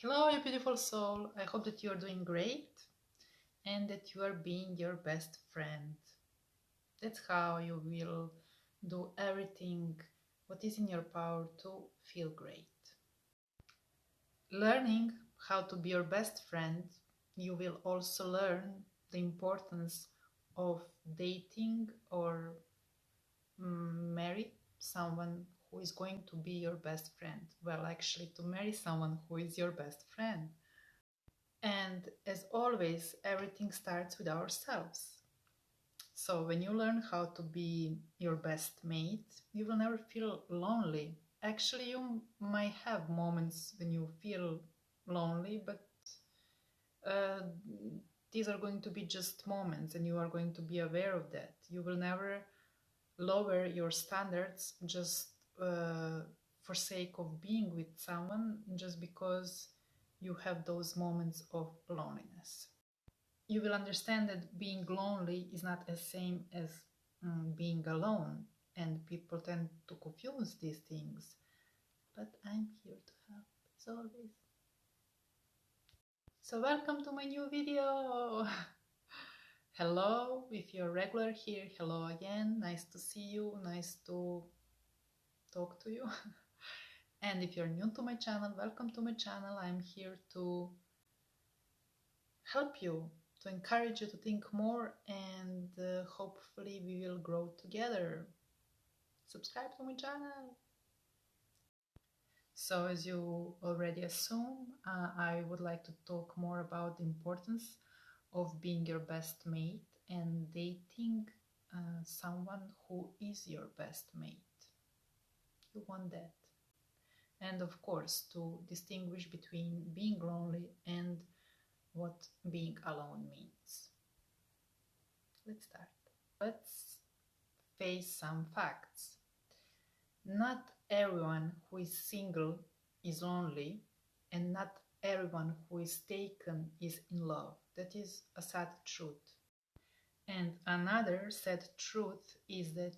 Hello, you beautiful soul. I hope that you are doing great and that you are being your best friend. That's how you will do everything what is in your power to feel great. Learning how to be your best friend, you will also learn the importance of dating or marry someone who is going to be your best friend. Well, actually, to marry someone who is your best friend. And as always, everything starts with ourselves. So when you learn how to be your best mate, you will never feel lonely. Actually, you might have moments when you feel lonely, but uh, these are going to be just moments and you are going to be aware of that. You will never lower your standards just for sake of being with someone just because you have those moments of loneliness. You will understand that being lonely is not the same as being alone, and people tend to confuse these things. But I'm here to help, as always. So welcome to my new video. Hello, if you're regular here, hello again. Nice to see you, nice to talk to you. And if you're new to my channel, welcome to my channel. I'm here to help you, to encourage you to think more, and hopefully we will grow together. Subscribe to my channel. So as you already assume, I would like to talk more about the importance of being your best mate and dating someone who is your best mate. You want that. And of course, to distinguish between being lonely and what being alone means. Let's start. Let's face some facts. Not everyone who is single is lonely, and not everyone who is taken is in love. That is a sad truth. And another sad truth is that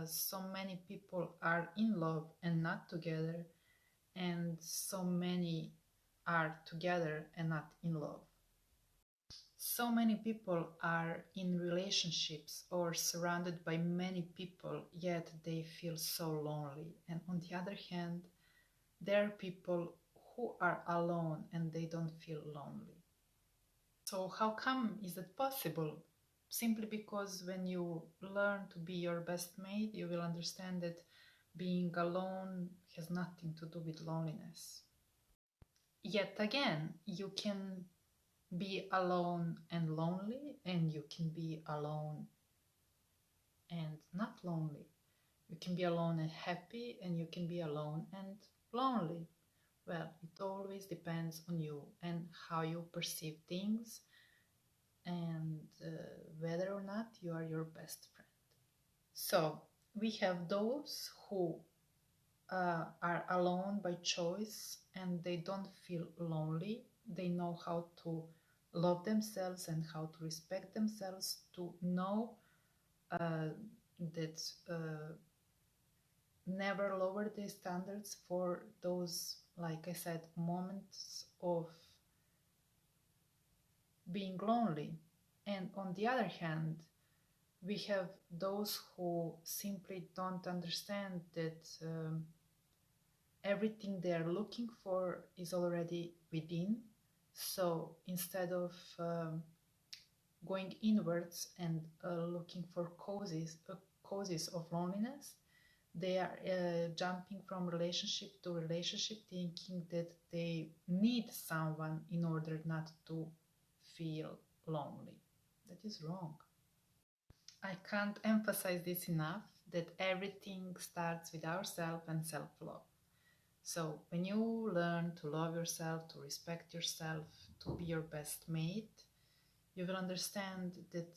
so many people are in love and not together, and so many are together and not in love. So many people are in relationships or surrounded by many people, yet they feel so lonely. And on the other hand, there are people who are alone and they don't feel lonely. So how come is that possible? Simply because when you learn to be your best mate, you will understand that being alone has nothing to do with loneliness. Yet again, you can be alone and lonely, and you can be alone and not lonely. You can be alone and happy, and you can be alone and lonely. Well, it always depends on you and how you perceive things, and whether or not you are your best friend. So we have those who are alone by choice and they don't feel lonely. They know how to love themselves and how to respect themselves, to know that never lower their standards for those, like I said, moments of being lonely. And on the other hand, we have those who simply don't understand that everything they are looking for is already within. So instead of going inwards and looking for causes of loneliness, they are jumping from relationship to relationship, thinking that they need someone in order not to feel lonely. That is wrong. I can't emphasize this enough, that everything starts with ourselves and self-love. So when you learn to love yourself, to respect yourself, to be your best mate, you will understand that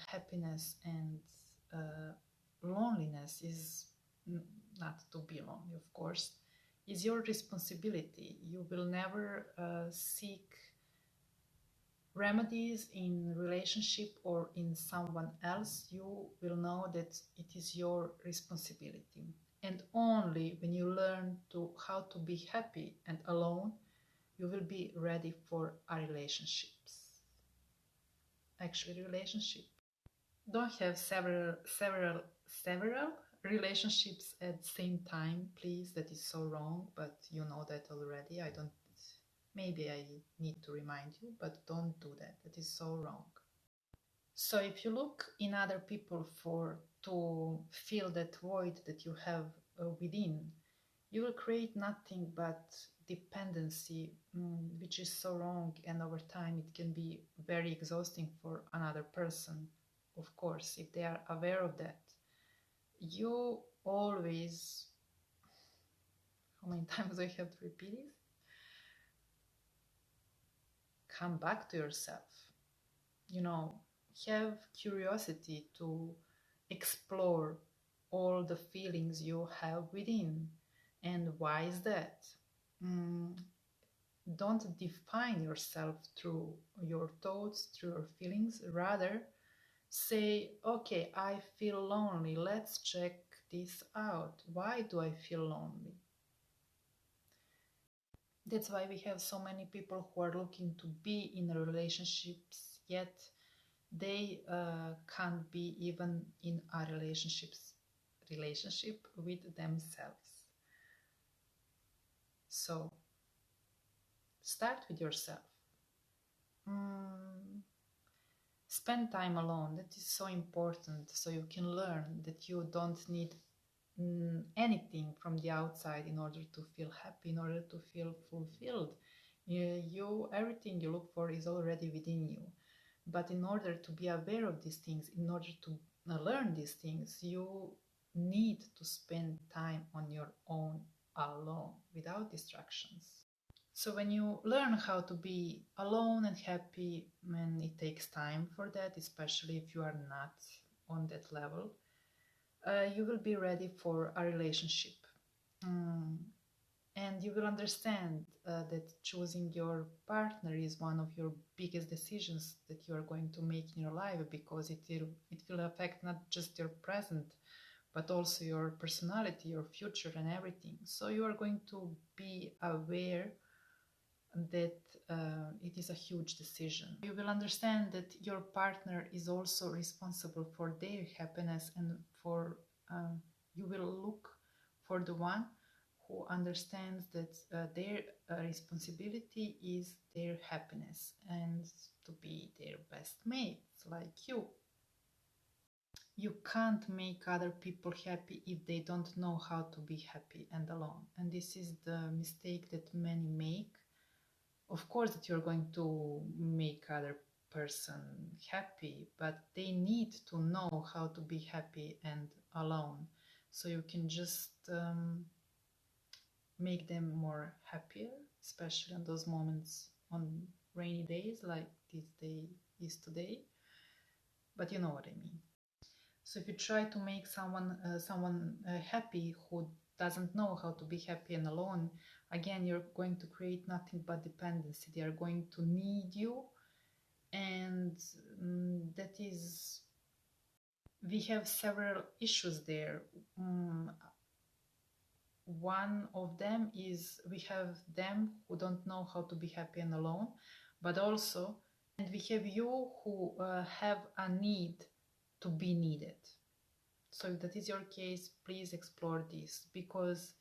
happiness and loneliness is not to be lonely, of course, is your responsibility. You will never seek remedies in relationship or in someone else. You will know that it is your responsibility. And only when you learn to how to be happy and alone, you will be ready for a relationships. Actually, relationship. Don't have several relationships at the same time, please. That is so wrong, but you know that already. Maybe I need to remind you, but don't do that. That is so wrong. So if you look in other people to fill that void that you have within, you will create nothing but dependency, which is so wrong, and over time it can be very exhausting for another person. Of course, if they are aware of that, you always, how many times I have to repeat it? Come back to yourself. Have curiosity to explore all the feelings you have within. And why is that? Don't define yourself through your thoughts, through your feelings. Rather, say, okay, I feel lonely. Let's check this out. Why do I feel lonely? That's why we have so many people who are looking to be in relationships, yet they can't be even in a relationship with themselves. So start with yourself. Spend time alone. That is so important, so you can learn that you don't need anything from the outside in order to feel happy, in order to feel fulfilled. Everything you look for is already within you. But in order to be aware of these things, in order to learn these things, you need to spend time on your own alone, without distractions. So when you learn how to be alone and happy, and it takes time for that, especially if you are not on that level, you will be ready for a relationship. And you will understand that choosing your partner is one of your biggest decisions that you are going to make in your life, because it will affect not just your present, but also your personality, your future, and everything. So you are going to be aware that it is a huge decision. You will understand that your partner is also responsible for their happiness, and you will look for the one who understands that their responsibility is their happiness and to be their best mates like you. You can't make other people happy if they don't know how to be happy and alone. And this is the mistake that many make. Of course that you're going to make other person happy, but they need to know how to be happy and alone. So you can just make them more happier, especially on those moments on rainy days like this day is today. But you know what I mean. So if you try to make someone happy who doesn't know how to be happy and alone, again, you're going to create nothing but dependency. They are going to need you, and we have several issues there. One of them is we have them who don't know how to be happy and alone, but also, and we have you who have a need to be needed. So if that is your case, please explore this, because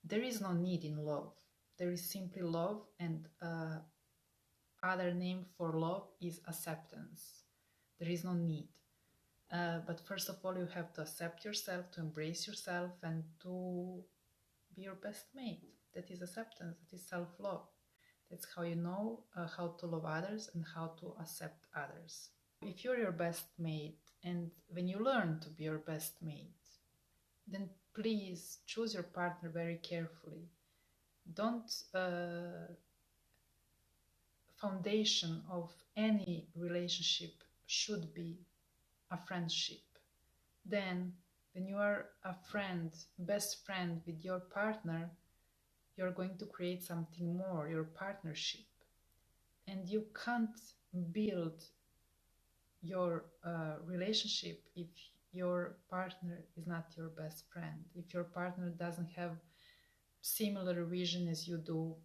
there is no need in love. There is simply love, and other name for love is acceptance. There is no need. But first of all, you have to accept yourself, to embrace yourself, and to be your best mate. That is acceptance. That is self-love. That's how you know how to love others and how to accept others. If you're your best mate, and when you learn to be your best mate, then please choose your partner very carefully. Don't foundation of any relationship should be a friendship. Then when you are a friend, best friend with your partner, you're going to create something more, your partnership. And you can't build your relationship if your partner is not your best friend, if your partner doesn't have similar vision as you do,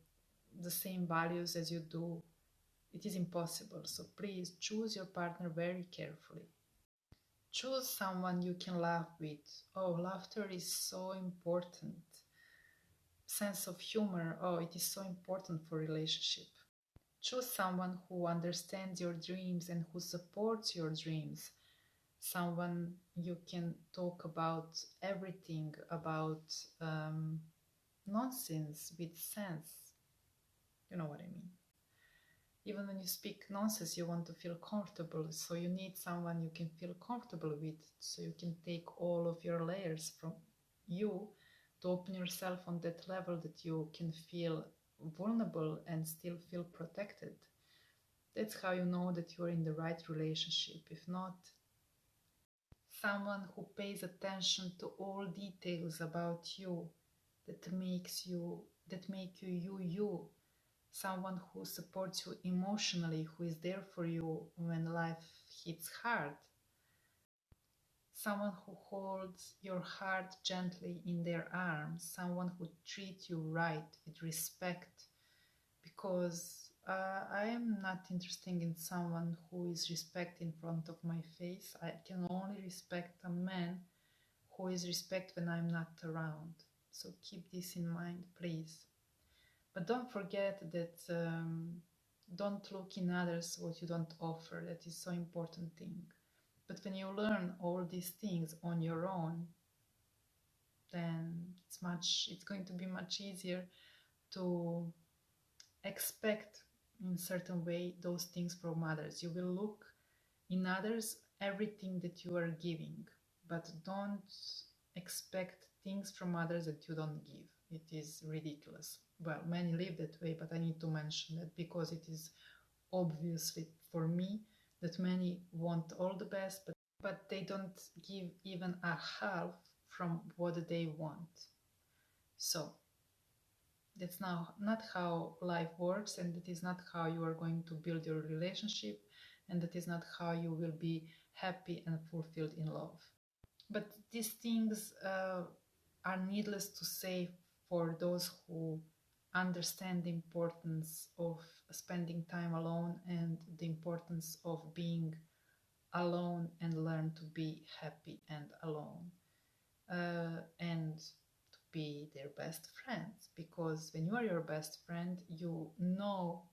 the same values as you do, it is impossible. So please choose your partner very carefully. Choose someone you can laugh with. Oh, laughter is so important. Sense of humor, oh, it is so important for relationship. Choose someone who understands your dreams and who supports your dreams. Someone you can talk about everything, about nonsense with sense. You know what I mean? Even when you speak nonsense, you want to feel comfortable. So you need someone you can feel comfortable with. So you can take all of your layers from you to open yourself on that level that you can feel vulnerable and still feel protected. That's how you know that you're in the right relationship. If not, someone who pays attention to all details about you, that make you, someone who supports you emotionally, who is there for you when life hits hard, someone who holds your heart gently in their arms, someone who treats you right with respect, because I am not interested in someone who is respect in front of my face. I can only respect a man who is respect when I'm not around. So keep this in mind, please. But don't forget that don't look in others what you don't offer. That is so important thing. But when you learn all these things on your own, then it's going to be much easier to expect in certain way those things from others. You will look in others everything that you are giving, but don't expect things from others that you don't give. It is ridiculous. Well, many live that way, but I need to mention that because it is obviously for me that many want all the best, but they don't give even a half from what they want. So that's now not how life works, and that is not how you are going to build your relationship, and that is not how you will be happy and fulfilled in love. But these things are needless to say for those who understand the importance of spending time alone and the importance of being alone and learn to be happy and alone. And be their best friends, because when you are your best friend, you know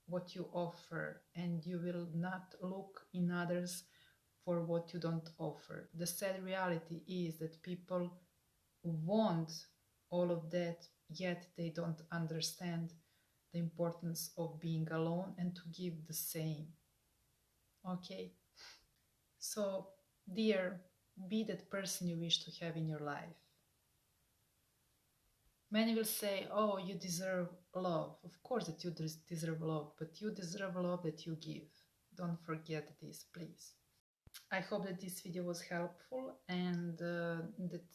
what you offer and you will not look in others for what you don't offer. The sad reality is that people want all of that, yet they don't understand the importance of being alone and to give the same. Okay? So, dear, be that person you wish to have in your life. Many will say, oh, you deserve love. Of course that you deserve love, but you deserve love that you give. Don't forget this, please. I hope that this video was helpful and that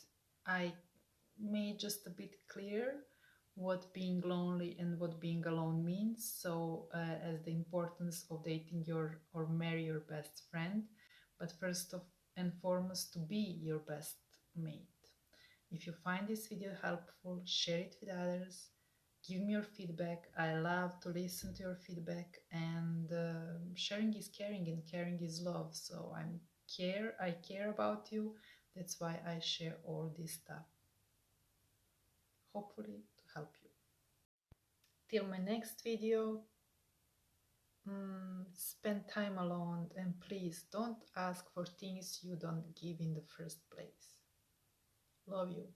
I made just a bit clear what being lonely and what being alone means. So as the importance of dating your or marry your best friend, but first and foremost to be your best mate. If you find this video helpful, share it with others. Give me your feedback. I love to listen to your feedback, and sharing is caring and caring is love. So I care about you. That's why I share all this stuff. Hopefully to help you. Till my next video, spend time alone, and please don't ask for things you don't give in the first place. Love you.